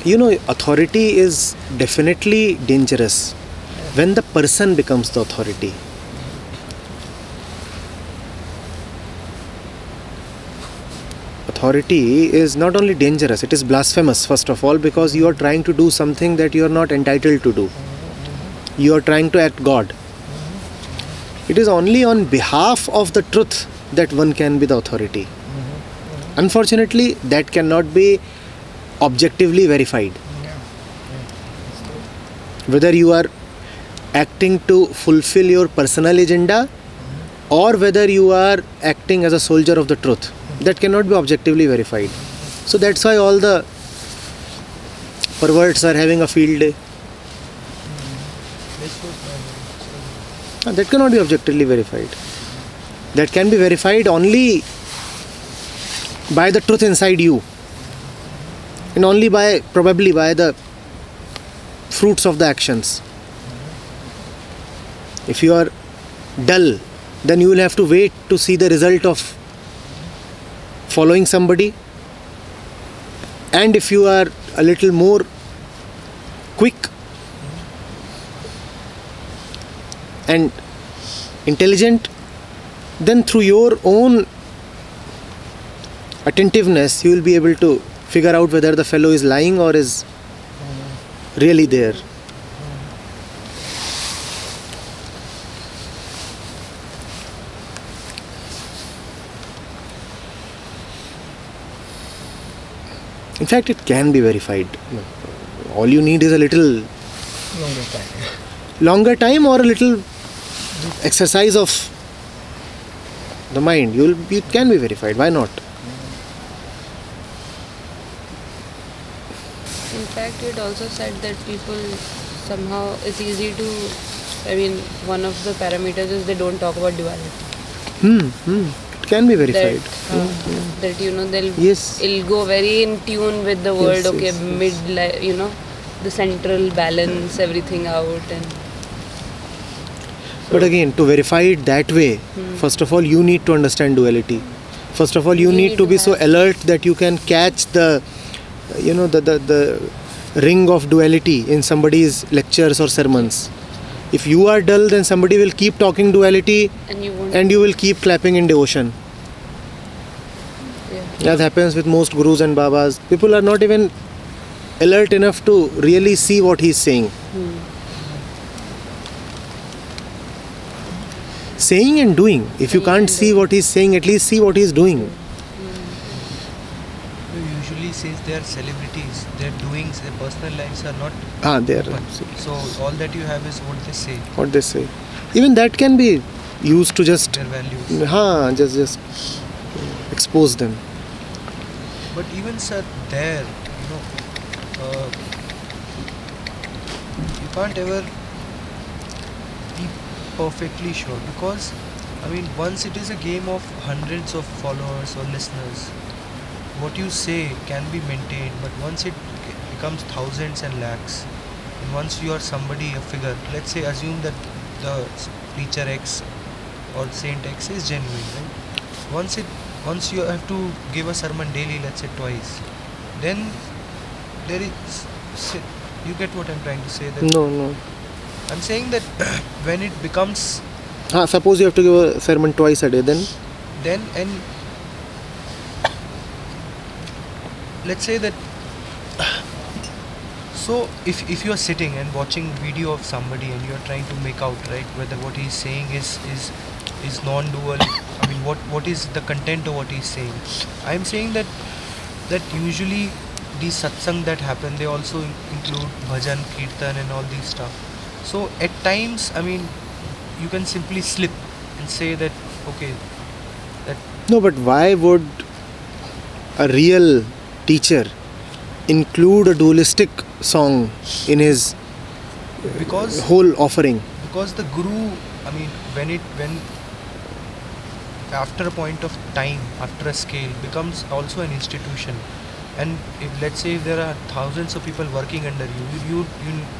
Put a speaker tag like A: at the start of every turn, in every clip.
A: You know, authority is definitely dangerous when the person becomes the authority. Authority is not only dangerous, it is blasphemous, first of all, because you are trying to do something that you are not entitled to do. You are trying to act God. It is only on behalf of the truth that one can be the authority. Unfortunately, that cannot be objectively verified. Whether you are acting to fulfill your personal agenda or whether you are acting as a soldier of the truth, that cannot be objectively verified. So that's why all the perverts are having a field day. That cannot be objectively verified. That can be verified only by the truth inside you, and only by, probably by the fruits of the actions. If you are dull, then you will have to wait to see the result of following somebody. And if you are a little more quick and intelligent, then through your own attentiveness you will be able to figure out whether the fellow is lying or is really there. In fact, it can be verified. All you need is a little longer time or a little exercise of the mind. It can be verified. Why not?
B: In fact, it also said that people somehow, it's easy to, I mean, one of the parameters is they don't talk about duality.
A: It can be verified.
B: That you know,
A: Yes.
B: it'll go very in tune with the word.
A: Yes,
B: Okay,
A: yes,
B: you know, the central balance everything out. And
A: But again, to verify it that way, first of all, you need to understand duality. First of all, you need to be so alert that you can catch the, you know, the ring of duality in somebody's lectures or sermons. If you are dull, then somebody will keep talking duality and you will keep clapping in devotion. That happens with most gurus and babas. People are not even alert enough to really see what he's saying. Saying and doing. If you can't see what he's saying, at least see what he's doing.
C: Usually says they are celebrities. Their doings, their personal lives are not
A: They are.
C: open. So all that you have is what they say.
A: What they say. Even that can be used to just
C: Their values.
A: just expose them.
C: But even sir, there, you know, you can't ever be perfectly sure, because I mean, once it is a game of hundreds of followers or listeners, what you say can be maintained, but once it becomes thousands and lakhs, and once you are somebody, a figure, let's say assume that the preacher X or Saint X is genuine, right? Once you have to give a sermon daily, let's say twice, then there is, you get what I'm trying to say? That
A: No.
C: I'm saying that when it becomes
A: Suppose you have to give a sermon twice a day, then
C: and let's say that, so if you are sitting and watching video of somebody and you are trying to make out, right, whether what he's saying is non-dual, I mean what is the content of what he's saying. I'm saying that usually these satsang that happen, they also include bhajan, kirtan and all these stuff. So at times, I mean, you can simply slip and say that, okay, that
A: no. But why would a real teacher include a dualistic song in his whole offering?
C: Because the guru, I mean, when after a point of time, after a scale, becomes also an institution. And if, let's say, if there are thousands of people working under you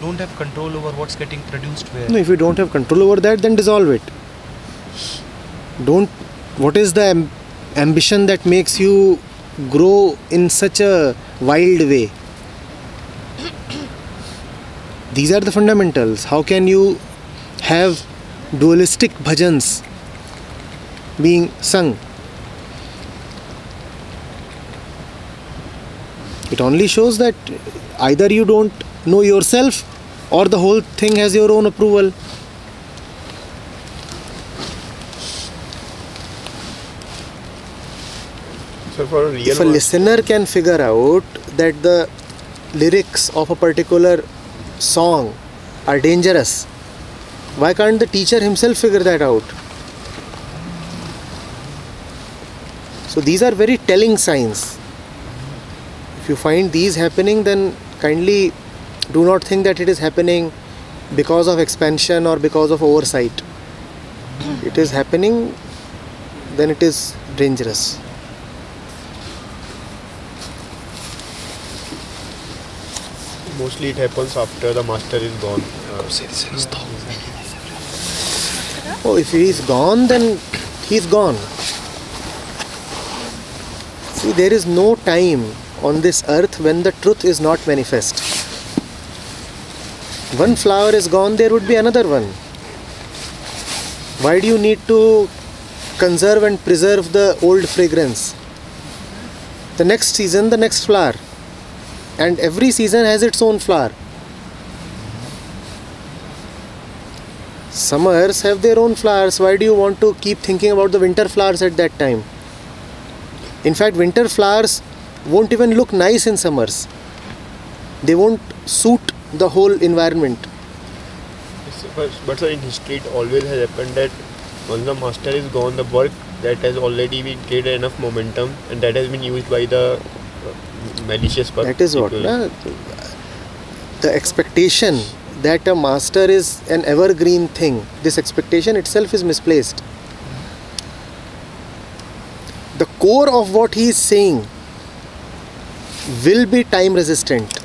C: don't have control over what's getting produced where.
A: No, if you don't have control over that, then dissolve it. What is the ambition that makes you grow in such a wild way? These are the fundamentals. How can you have dualistic bhajans being sung? It only shows that either you don't know yourself or the whole thing has your own approval.
D: So for a real
A: If a listener can figure out that the lyrics of a particular song are dangerous, why can't the teacher himself figure that out? So these are very telling signs. If you find these happening, then kindly do not think that it is happening because of expansion or because of oversight. It is happening, then it is dangerous.
D: mostly it happens after the master is gone.
A: Oh, if he is gone, then he is gone. See, there is no time on this earth when the truth is not manifest. One flower is gone, there would be another one. Why do you need to conserve and preserve the old fragrance? The next season, the next flower. And every season has its own flower. Summers have their own flowers. Why do you want to keep thinking about the winter flowers at that time? In fact, winter flowers won't even look nice in summers. They won't suit the whole environment.
D: But sir, in history it always has happened that once the master is gone, the work that has already been created enough momentum and that has been used by the malicious people.
A: That is what. The expectation that a master is an evergreen thing, this expectation itself is misplaced. The core of what he is saying will be time resistant,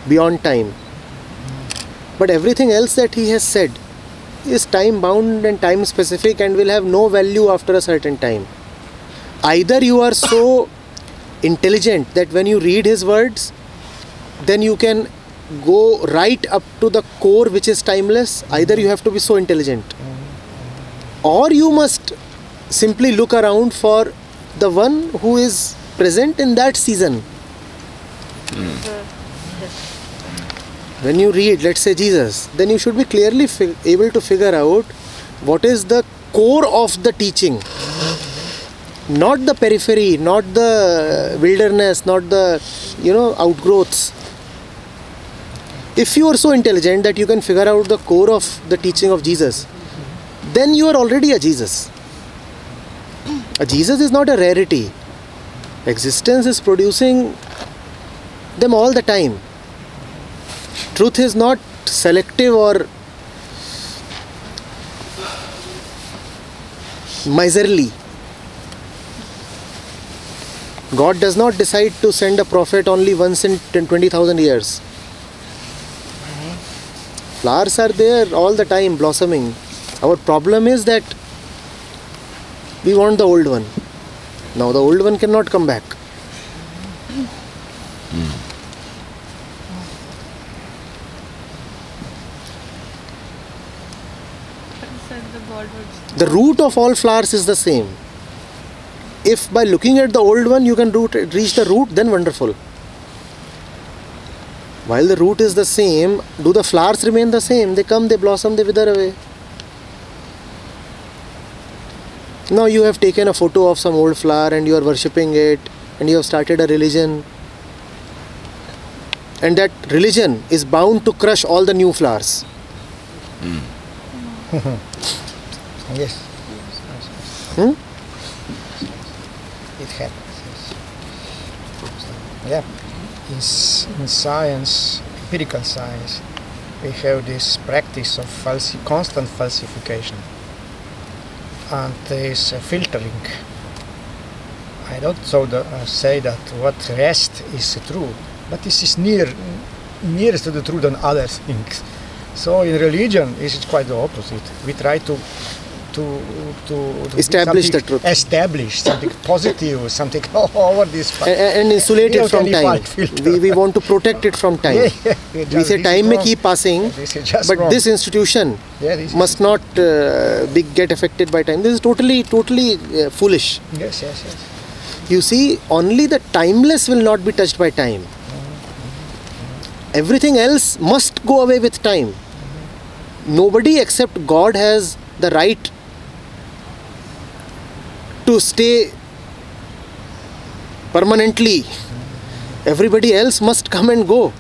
A: beyond time. But everything else that he has said is time bound and time specific and will have no value after a certain time. Either you are so intelligent that when you read his words, then you can go right up to the core which is timeless. Either you have to be so intelligent, or you must simply look around for the one who is present in that season. When you read, let's say, Jesus, then you should be clearly able to figure out what is the core of the teaching. Not the periphery, not the wilderness, not the, outgrowths. If you are so intelligent that you can figure out the core of the teaching of Jesus, then you are already a Jesus. A Jesus is not a rarity. Existence is producing them all the time. Truth is not selective or miserly. God does not decide to send a prophet only once in 20,000 years. Flowers are there all the time blossoming. Our problem is that we want the old one. Now the old one cannot come back. The root of all flowers is the same. If by looking at the old one you can reach the root, then wonderful. While the root is the same, do the flowers remain the same? They come, they blossom, they wither away. Now you have taken a photo of some old flower and you are worshipping it and you have started a religion. And that religion is bound to crush all the new flowers.
E: Yes. It happens. Yes. Yeah. In science, empirical science, we have this practice of constant falsification, and there is filtering. I don't say that what rest is true, but this is nearest to the truth than other things. So in religion, this is quite the opposite. We try to do
A: Establish
E: something-
A: the truth.
E: Establish something positive, something over this.
A: And insulate it
E: without
A: from
E: any
A: time.
E: fault filter.
A: We want to protect it from time. We
E: just
A: say
E: this
A: time
E: is
A: may
E: wrong.
A: keep passing,
E: This is just
A: but
E: wrong.
A: this institution
E: Yeah, this
A: must not get affected by time. This is totally foolish.
E: Yes, yes, yes.
A: You see, only the timeless will not be touched by time. Everything else must go away with time. Nobody except God has the right to stay permanently. Everybody else must come and go.